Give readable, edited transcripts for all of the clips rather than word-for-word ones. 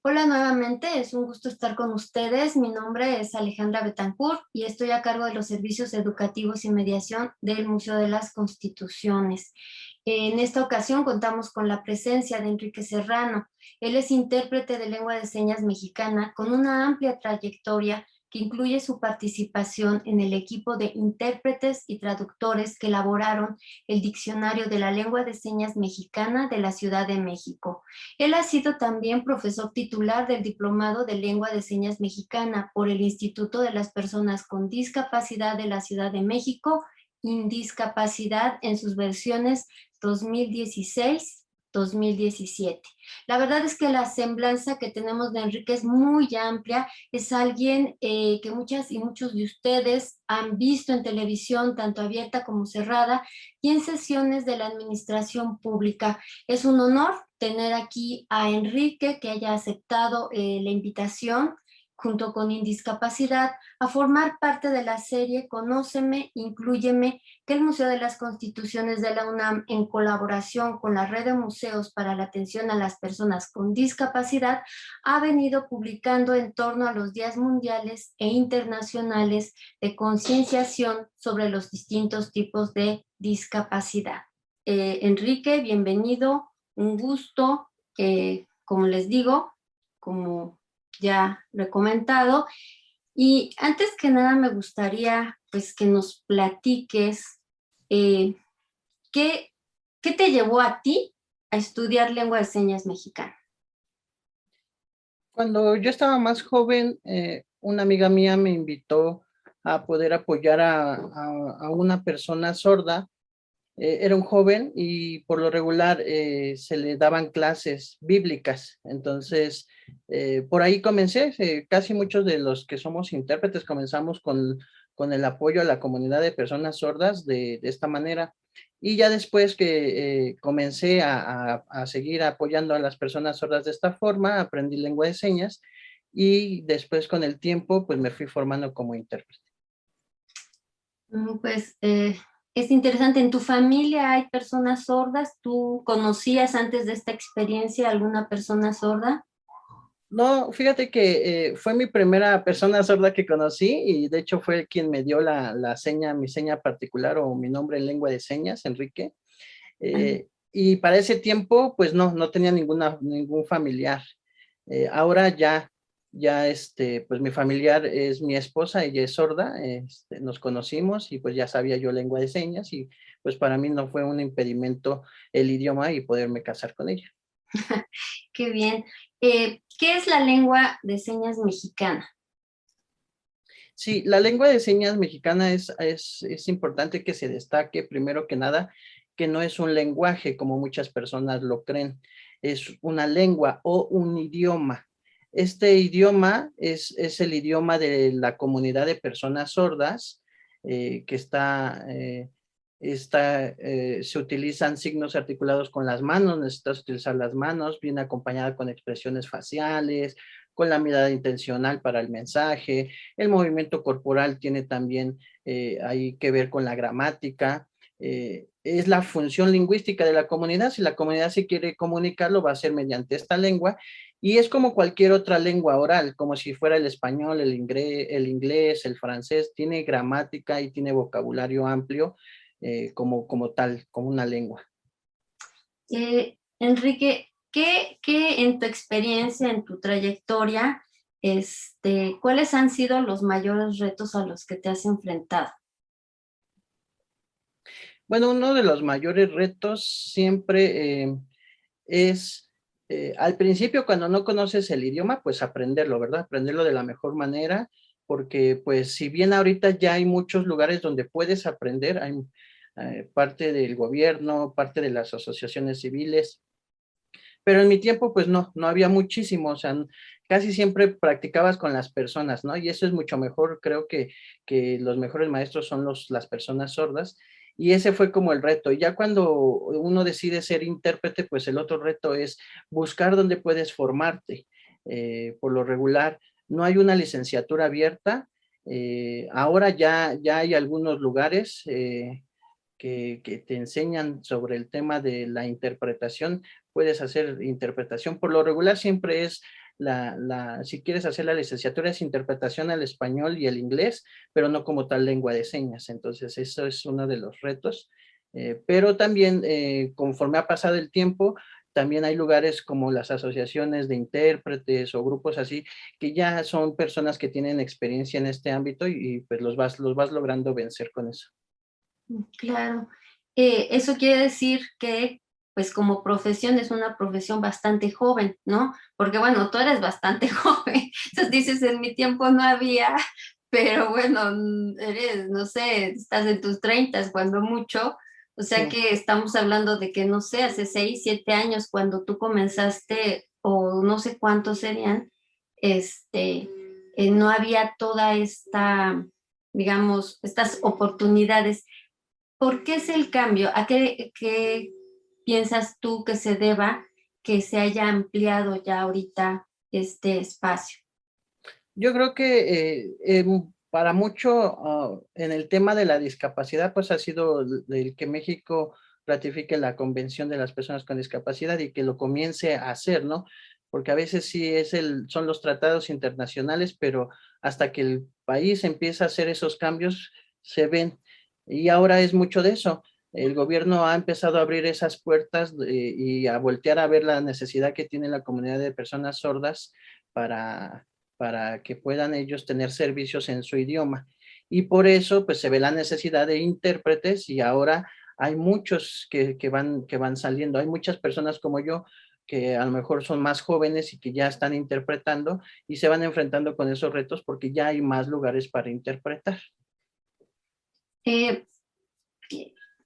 Hola nuevamente, es un gusto estar con ustedes. Mi nombre es Alejandra Betancourt y estoy a cargo de los servicios educativos y mediación del Museo de las Constituciones. En esta ocasión contamos con la presencia de Enrique Serrano. Él es intérprete de lengua de señas mexicana con una amplia trayectoria que incluye su participación en el equipo de intérpretes y traductores que elaboraron el Diccionario de la Lengua de Señas Mexicana de la Ciudad de México. Él ha sido también profesor titular del Diplomado de Lengua de Señas Mexicana por el Instituto de las Personas con Discapacidad de la Ciudad de México, Indiscapacidad en sus versiones 2016-2017. La verdad es que la semblanza que tenemos de Enrique es muy amplia, es alguien que muchas y muchos de ustedes han visto en televisión, tanto abierta como cerrada, y en sesiones de la administración pública. Es un honor tener aquí a Enrique que haya aceptado la invitación junto con Indiscapacidad a formar parte de la serie Conóceme, Inclúyeme, que el Museo de las Constituciones de la UNAM, en colaboración con la Red de Museos para la Atención a las Personas con Discapacidad, ha venido publicando en torno a los días mundiales e internacionales de concienciación sobre los distintos tipos de discapacidad. Enrique, bienvenido, un gusto, como les digo, como ya lo he comentado. Y antes que nada me gustaría pues que nos platiques eh, ¿qué, qué te llevó a ti a estudiar lengua de señas mexicana? Cuando yo estaba más joven, una amiga mía me invitó a poder apoyar a una persona sorda. Era un joven y por lo regular se le daban clases bíblicas. Entonces, por ahí comencé. Casi muchos de los que somos intérpretes comenzamos con el apoyo a la comunidad de personas sordas de esta manera. Y ya después que comencé a seguir apoyando a las personas sordas de esta forma, aprendí lengua de señas y después con el tiempo pues me fui formando como intérprete. Pues es interesante, ¿en tu familia hay personas sordas? ¿Tú conocías antes de esta experiencia alguna persona sorda? No, fíjate que fue mi primera persona sorda que conocí y de hecho fue quien me dio la seña, mi seña particular o mi nombre en lengua de señas, Enrique. Y para ese tiempo, pues no tenía ningún familiar. Ahora pues mi familiar es mi esposa, ella es sorda, nos conocimos y pues ya sabía yo lengua de señas y pues para mí no fue un impedimento el idioma y poderme casar con ella. Qué bien. ¿Qué es la lengua de señas mexicana? Sí, la lengua de señas mexicana es importante que se destaque, primero que nada, que no es un lenguaje como muchas personas lo creen, es una lengua o un idioma. Este idioma es el idioma de la comunidad de personas sordas que se utilizan signos articulados con las manos, necesitas utilizar las manos, viene acompañada con expresiones faciales, con la mirada intencional para el mensaje. El movimiento corporal tiene también ahí que ver con la gramática. Es la función lingüística de la comunidad. Si la comunidad se quiere comunicar, lo va a hacer mediante esta lengua. Y es como cualquier otra lengua oral, como si fuera el español, el inglés, el francés. Tiene gramática y tiene vocabulario amplio como tal, como una lengua. Enrique, ¿qué en tu experiencia, en tu trayectoria, cuáles han sido los mayores retos a los que te has enfrentado? Bueno, uno de los mayores retos siempre es al principio cuando no conoces el idioma, pues aprenderlo, ¿verdad? Aprenderlo de la mejor manera, porque pues si bien ahorita ya hay muchos lugares donde puedes aprender, hay parte del gobierno, parte de las asociaciones civiles, pero en mi tiempo pues no había muchísimo, o sea, casi siempre practicabas con las personas, ¿no? Y eso es mucho mejor, creo que los mejores maestros son las personas sordas, y ese fue como el reto. Y ya cuando uno decide ser intérprete, pues el otro reto es buscar dónde puedes formarte. Por lo regular, no hay una licenciatura abierta. Ahora ya hay algunos lugares que te enseñan sobre el tema de la interpretación. Puedes hacer interpretación. Por lo regular siempre es si quieres hacer la licenciatura es interpretación al español y el inglés, pero no como tal lengua de señas. Entonces, eso es uno de los retos. Pero también, conforme ha pasado el tiempo, también hay lugares como las asociaciones de intérpretes o grupos así, que ya son personas que tienen experiencia en este ámbito y pues los vas logrando vencer con eso. Claro. Eso quiere decir que, pues como profesión, es una profesión bastante joven, ¿no? Porque bueno, tú eres bastante joven. Entonces dices, en mi tiempo no había, pero bueno, eres, no sé, estás en tus 30 cuando mucho. O sea Sí. que estamos hablando de que, no sé, hace 6, 7 años cuando tú comenzaste, o no sé cuántos serían, no había toda esta, digamos, estas oportunidades. ¿Por qué es el cambio? ¿A qué piensas tú que se deba que se haya ampliado ya ahorita este espacio? Yo creo que para mucho en el tema de la discapacidad, pues ha sido el que México ratifique la Convención de las Personas con Discapacidad y que lo comience a hacer, ¿no? Porque a veces sí son los tratados internacionales, pero hasta que el país empieza a hacer esos cambios, se ven. Y ahora es mucho de eso. El gobierno ha empezado a abrir esas puertas y a voltear a ver la necesidad que tiene la comunidad de personas sordas para que puedan ellos tener servicios en su idioma. Y por eso, pues se ve la necesidad de intérpretes y ahora hay muchos que van saliendo. Hay muchas personas como yo que a lo mejor son más jóvenes y que ya están interpretando y se van enfrentando con esos retos porque ya hay más lugares para interpretar. Eh,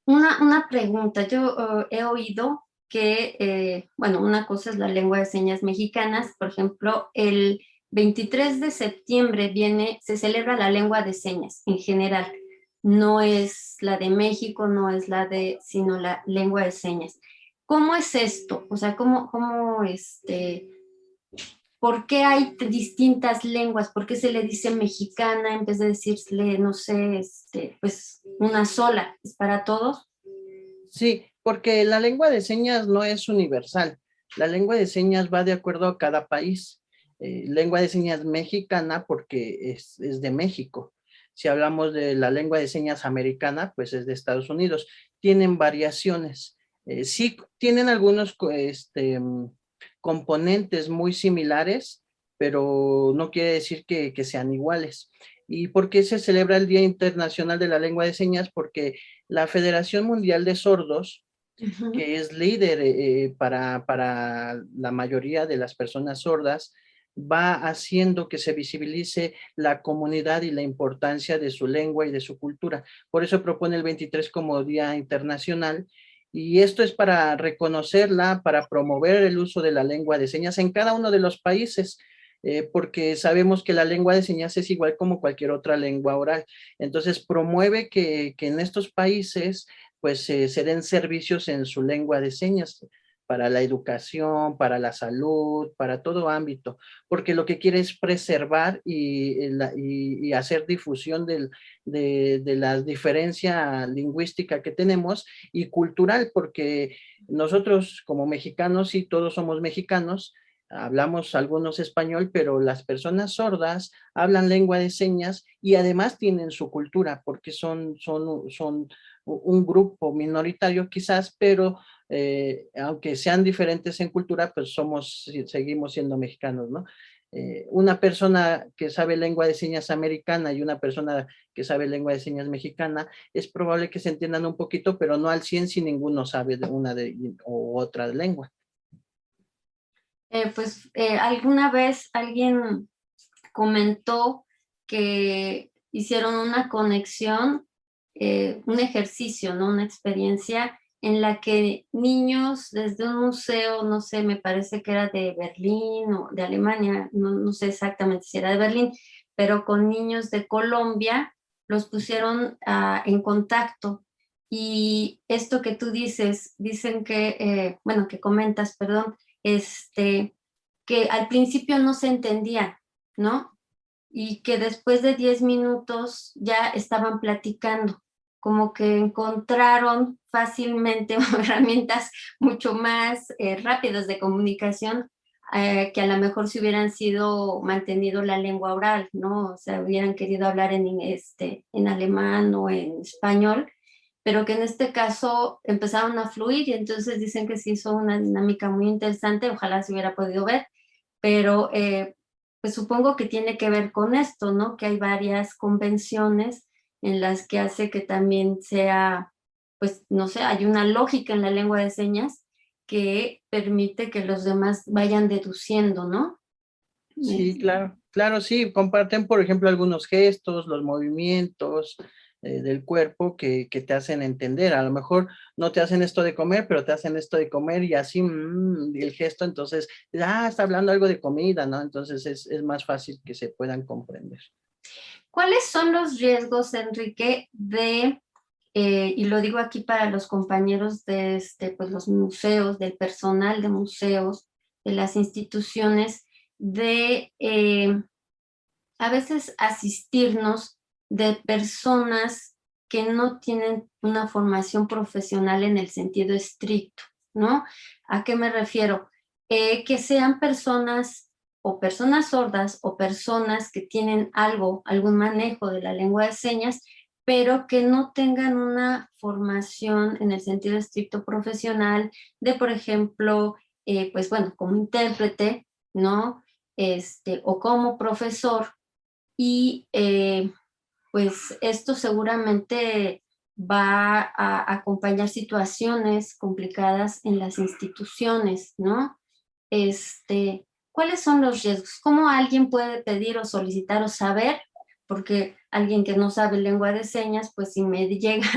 una pregunta, yo he oído que, bueno, una cosa es la lengua de señas mexicanas, por ejemplo, el 23 de septiembre se celebra la lengua de señas en general, no es la de México, no es sino la lengua de señas. ¿Cómo es esto? O sea, ¿por qué hay distintas lenguas? ¿Por qué se le dice mexicana en vez de decirle, no sé, pues una sola? ¿Es para todos? Sí, porque la lengua de señas no es universal. La lengua de señas va de acuerdo a cada país. Lengua de señas mexicana porque es de México. Si hablamos de la lengua de señas americana, pues es de Estados Unidos. Tienen variaciones. Sí, tienen algunos componentes muy similares, pero no quiere decir que sean iguales. ¿Y por qué se celebra el Día Internacional de la Lengua de Señas? Porque la Federación Mundial de Sordos, Ujú. que es líder para la mayoría de las personas sordas, va haciendo que se visibilice la comunidad y la importancia de su lengua y de su cultura. Por eso propone el 23 como Día Internacional. Y esto es para reconocerla, para promover el uso de la lengua de señas en cada uno de los países, porque sabemos que la lengua de señas es igual como cualquier otra lengua oral. Entonces promueve que en estos países pues se den servicios en su lengua de señas para la educación, para la salud, para todo ámbito, porque lo que quiere es preservar y hacer difusión de la diferencia lingüística que tenemos y cultural, porque nosotros como mexicanos, sí, todos somos mexicanos, hablamos algunos español, pero las personas sordas hablan lengua de señas y además tienen su cultura, porque son un grupo minoritario quizás, pero aunque sean diferentes en cultura, pues seguimos siendo mexicanos, ¿no? Una persona que sabe lengua de señas americana y una persona que sabe lengua de señas mexicana, es probable que se entiendan un poquito, pero no al 100 si ninguno sabe de o otra lengua. Alguna vez alguien comentó que hicieron una conexión, un ejercicio, ¿no? Una experiencia en la que niños desde un museo, no sé, me parece que era de Berlín o de Alemania, no sé exactamente si era de Berlín, pero con niños de Colombia los pusieron en contacto. Y esto que tú dicen que, bueno, que comentas, perdón, que al principio no se entendía, ¿no? Y que después de 10 minutos ya estaban platicando, como que encontraron fácilmente herramientas mucho más rápidas de comunicación que a lo mejor si hubieran sido mantenido la lengua oral, ¿no? O sea, hubieran querido hablar en alemán o en español, pero que en este caso empezaron a fluir y entonces dicen que se hizo una dinámica muy interesante, ojalá se hubiera podido ver, pero pues supongo que tiene que ver con esto, ¿no? Que hay varias convenciones en las que hace que también sea, pues no sé, hay una lógica en la lengua de señas que permite que los demás vayan deduciendo, ¿no? Sí, claro, claro, sí, comparten, por ejemplo, algunos gestos, los movimientos del cuerpo que te hacen entender. A lo mejor no te hacen esto de comer, pero te hacen esto de comer y así, y el gesto, entonces, está hablando algo de comida, ¿no? Entonces es más fácil que se puedan comprender. ¿Cuáles son los riesgos, Enrique, y lo digo aquí para los compañeros de pues los museos, del personal de museos, de las instituciones, de a veces asistirnos de personas que no tienen una formación profesional en el sentido estricto, ¿no? ¿A qué me refiero? Que sean personas o personas sordas o personas que tienen algún manejo de la lengua de señas, pero que no tengan una formación en el sentido estricto profesional de, por ejemplo, pues bueno, como intérprete, ¿no? O como profesor, y pues esto seguramente va a acompañar situaciones complicadas en las instituciones, ¿no? ¿Cuáles son los riesgos? ¿Cómo alguien puede pedir o solicitar o saber? Porque alguien que no sabe lengua de señas, pues si me llega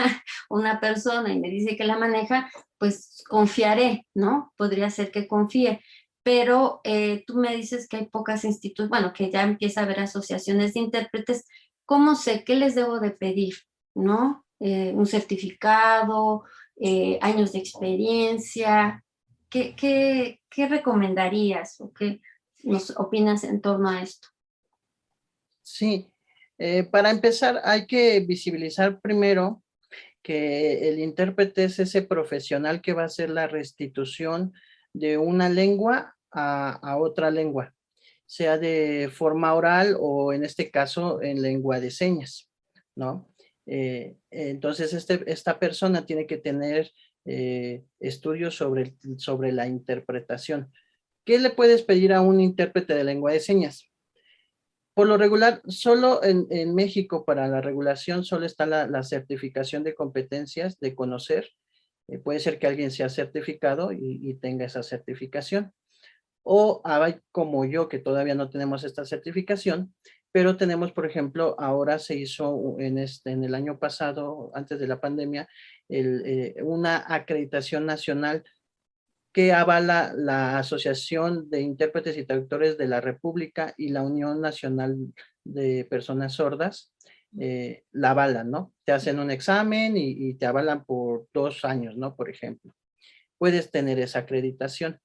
una persona y me dice que la maneja, pues confiaré, ¿no? Podría ser que confíe, pero tú me dices que hay pocas instituciones, bueno, que ya empieza a haber asociaciones de intérpretes. ¿Cómo sé qué les debo de pedir? ¿No? Un certificado, años de experiencia. ¿Qué recomendarías o qué nos opinas en torno a esto? Sí, para empezar hay que visibilizar primero que el intérprete es ese profesional que va a hacer la restitución de una lengua a otra lengua, sea de forma oral o en este caso en lengua de señas, ¿no? Entonces esta persona tiene que tener estudios sobre la interpretación. ¿Qué le puedes pedir a un intérprete de lengua de señas? Por lo regular, solo en México para la regulación solo está la certificación de competencias de conocer. Puede ser que alguien sea certificado y tenga esa certificación. O hay como yo que todavía no tenemos esta certificación, pero tenemos, por ejemplo, ahora se hizo en el año pasado, antes de la pandemia, una acreditación nacional que avala la Asociación de Intérpretes y Traductores de la República y la Unión Nacional de Personas Sordas, la avalan, ¿no? Te hacen un examen y te avalan por 2 años, ¿no? Por ejemplo. Puedes tener esa acreditación.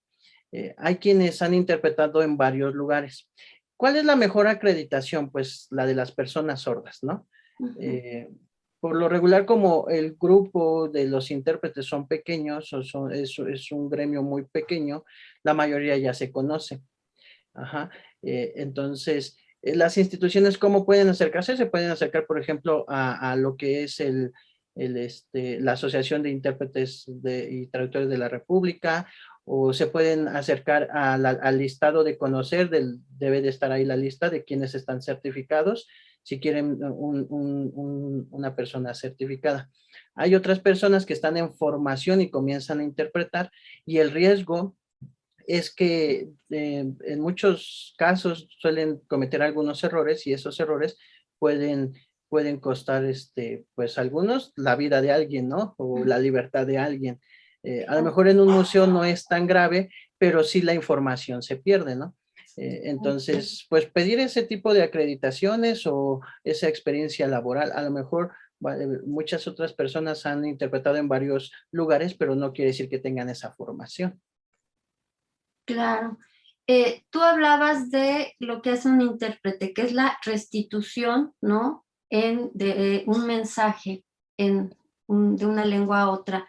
Hay quienes han interpretado en varios lugares. ¿Cuál es la mejor acreditación? Pues la de las personas sordas, ¿no? Uh-huh. Por lo regular, como el grupo de los intérpretes son pequeños, es un gremio muy pequeño, la mayoría ya se conoce. Ajá. Entonces, las instituciones, ¿cómo pueden acercarse? Se pueden acercar, por ejemplo, a lo que es la Asociación de Intérpretes y Traductores de la República, o se pueden acercar al listado de conocer, debe de estar ahí la lista de quienes están certificados, si quieren una persona certificada. Hay otras personas que están en formación y comienzan a interpretar, y el riesgo es que en muchos casos suelen cometer algunos errores y esos errores pueden costar, pues algunos, la vida de alguien, ¿no? O la libertad de alguien. A lo mejor en un museo no es tan grave, pero sí la información se pierde, ¿no? Entonces, pues pedir ese tipo de acreditaciones o esa experiencia laboral, a lo mejor muchas otras personas han interpretado en varios lugares, pero no quiere decir que tengan esa formación. Claro. Tú hablabas de lo que hace un intérprete, que es la restitución, ¿no? De un mensaje de una lengua a otra.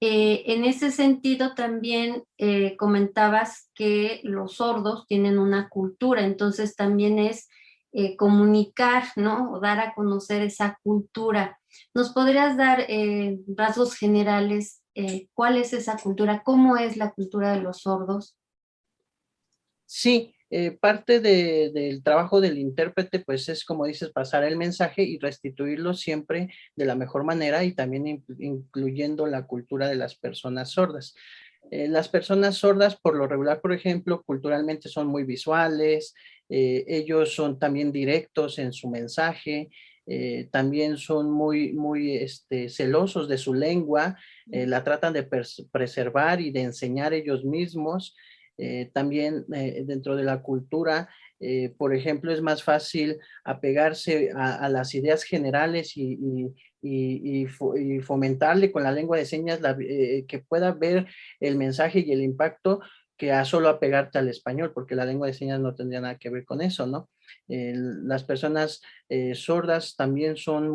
En ese sentido, también comentabas que los sordos tienen una cultura, entonces también es comunicar, ¿no? O dar a conocer esa cultura. ¿Nos podrías dar rasgos generales? ¿Cuál es esa cultura? ¿Cómo es la cultura de los sordos? Sí, parte del trabajo del intérprete, pues es como dices, pasar el mensaje y restituirlo siempre de la mejor manera y también incluyendo la cultura de las personas sordas. Las personas sordas, por lo regular, por ejemplo, culturalmente son muy visuales, ellos son también directos en su mensaje, también son muy celosos de su lengua, la tratan de preservar y de enseñar ellos mismos. También dentro de la cultura, por ejemplo, es más fácil apegarse a las ideas generales y fomentarle con la lengua de señas que pueda ver el mensaje y el impacto que a solo apegarte al español, porque la lengua de señas no tendría nada que ver con eso, ¿no? Las personas sordas también son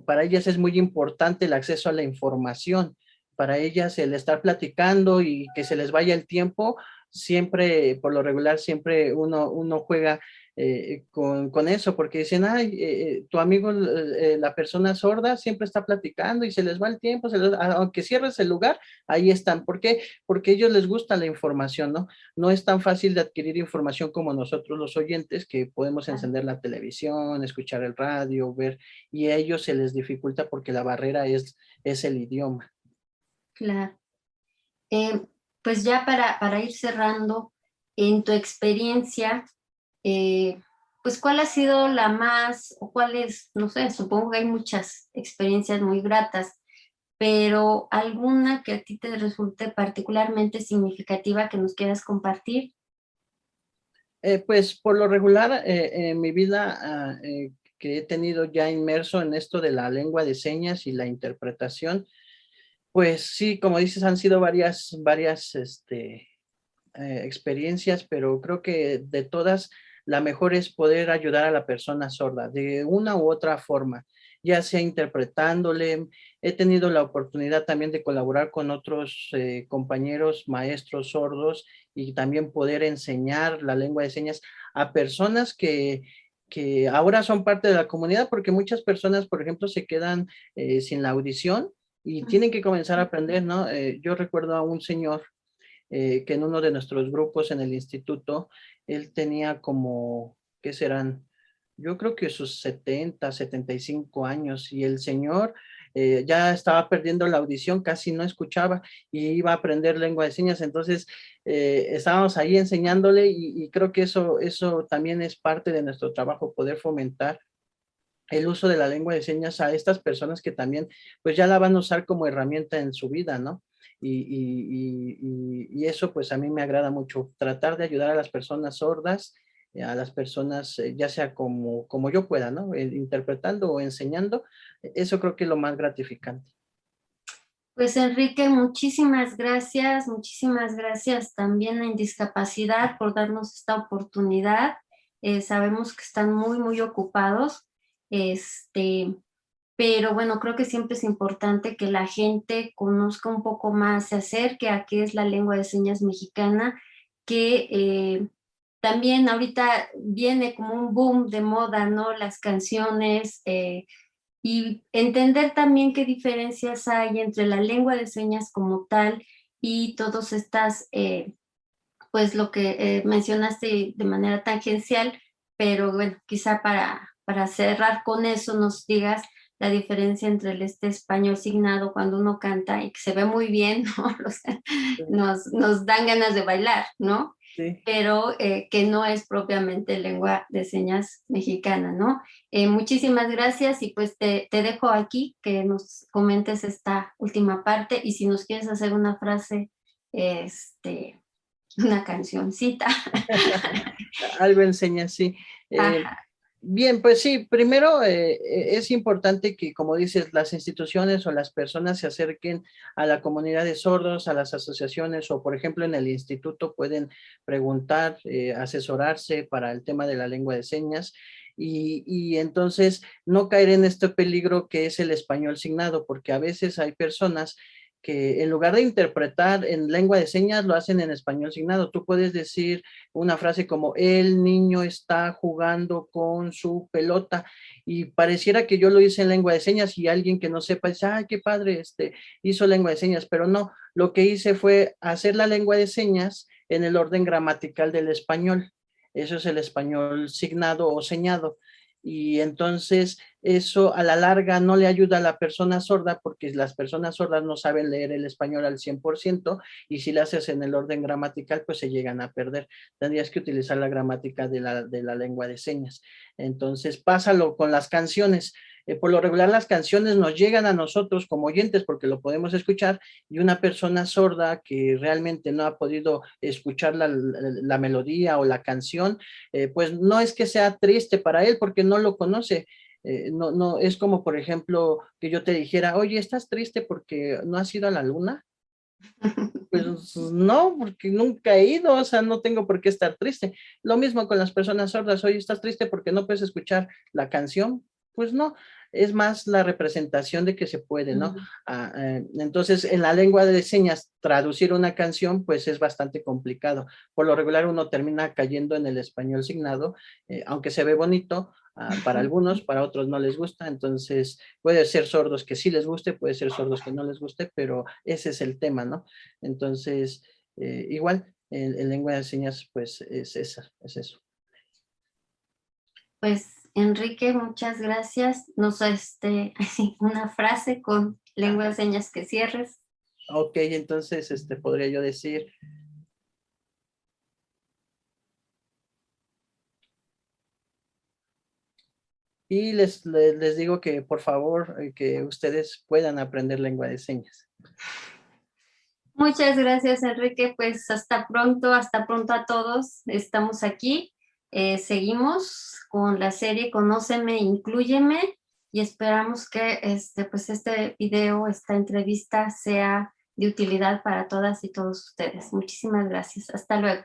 para ellas es muy importante el acceso a la información. Para ellas el estar platicando y que se les vaya el tiempo, siempre, por lo regular, siempre uno juega con eso, porque dicen, ay, tu amigo, la persona sorda, siempre está platicando y se les va el tiempo, aunque cierres el lugar, ahí están. ¿Por qué? Porque a ellos les gusta la información, ¿no? No es tan fácil de adquirir información como nosotros los oyentes, que podemos encender la televisión, escuchar el radio, ver, y a ellos se les dificulta porque la barrera es el idioma. Claro. Eh, pues ya para ir cerrando, en tu experiencia, pues ¿cuál ha sido la más, o cuál es, no sé, supongo que hay muchas experiencias muy gratas, pero alguna que a ti te resulte particularmente significativa que nos quieras compartir? Pues por lo regular, en mi vida que he tenido ya inmerso en esto de la lengua de señas y la interpretación, pues sí, como dices, han sido varias experiencias, pero creo que de todas, la mejor es poder ayudar a la persona sorda de una u otra forma, ya sea interpretándole. He tenido la oportunidad también de colaborar con otros compañeros, maestros sordos y también poder enseñar la lengua de señas a personas que ahora son parte de la comunidad, porque muchas personas, por ejemplo, se quedan sin la audición y tienen que comenzar a aprender, ¿no? Yo recuerdo a un señor que en uno de nuestros grupos en el instituto, él tenía como, ¿qué serán? Yo creo que sus 75 años y el señor ya estaba perdiendo la audición, casi no escuchaba y iba a aprender lengua de señas, entonces estábamos ahí enseñándole y creo que eso también es parte de nuestro trabajo, poder fomentar el uso de la lengua de señas a estas personas que también pues ya la van a usar como herramienta en su vida, ¿no? Y eso pues a mí me agrada mucho, tratar de ayudar a las personas sordas, a las personas ya sea como yo pueda, ¿no? Interpretando o enseñando, eso creo que es lo más gratificante. Pues Enrique, muchísimas gracias también en Discapacidad por darnos esta oportunidad. Sabemos que están muy ocupados, este, pero bueno, creo que siempre es importante que la gente conozca un poco más, se acerque a qué es la lengua de señas mexicana, que también ahorita viene como un boom de moda, ¿no? Las canciones. Y entender también qué diferencias hay entre la lengua de señas como tal y todas estas, pues lo que mencionaste de manera tangencial, pero bueno, quizá para cerrar con eso nos digas la diferencia entre este español signado cuando uno canta y que se ve muy bien, ¿no? Nos dan ganas de bailar, ¿no? Sí. Pero que no es propiamente lengua de señas mexicana, ¿no? Muchísimas gracias y pues te dejo aquí que nos comentes esta última parte y si nos quieres hacer una frase, una cancioncita. Algo enseña, sí. Eh, Ajá. Bien, pues sí, primero es importante que, como dices, las instituciones o las personas se acerquen a la comunidad de sordos, a las asociaciones o, por ejemplo, en el instituto pueden preguntar, asesorarse para el tema de la lengua de señas y entonces no caer en este peligro que es el español signado, porque a veces hay personas que en lugar de interpretar en lengua de señas, lo hacen en español signado. Tú puedes decir una frase como, el niño está jugando con su pelota, y pareciera que yo lo hice en lengua de señas, y alguien que no sepa dice, ay, qué padre, hizo lengua de señas, pero no, lo que hice fue hacer la lengua de señas en el orden gramatical del español. Eso es el español signado o señado. Y entonces eso a la larga no le ayuda a la persona sorda, porque las personas sordas no saben leer el español al 100%, y si lo haces en el orden gramatical, pues se llegan a perder. Tendrías que utilizar la gramática de la lengua de señas. Entonces pásalo con las canciones. Por lo regular las canciones nos llegan a nosotros como oyentes porque lo podemos escuchar, y una persona sorda que realmente no ha podido escuchar la melodía o la canción, pues no es que sea triste para él porque no lo conoce. No, no, es como por ejemplo que yo te dijera, oye, ¿estás triste porque no has ido a la luna? Pues no, porque nunca he ido, o sea, no tengo por qué estar triste. Lo mismo con las personas sordas, oye, ¿estás triste porque no puedes escuchar la canción? Pues no, es más la representación de que se puede, ¿no? Entonces, en la lengua de señas, traducir una canción, pues es bastante complicado. Por lo regular, uno termina cayendo en el español signado, aunque se ve bonito, para algunos, para otros no les gusta, entonces puede ser sordos que sí les guste, puede ser sordos que no les guste, pero ese es el tema, ¿no? Entonces, igual, en lengua de señas, pues es eso. Pues Enrique, muchas gracias. Nos una frase con lengua de señas que cierres. Ok, entonces, podría yo decir, y les digo que por favor, que ustedes puedan aprender lengua de señas. Muchas gracias, Enrique. Pues hasta pronto a todos. Estamos aquí. Seguimos con la serie Conóceme, Inclúyeme, y esperamos que pues este video, esta entrevista sea de utilidad para todas y todos ustedes. Muchísimas gracias. Hasta luego.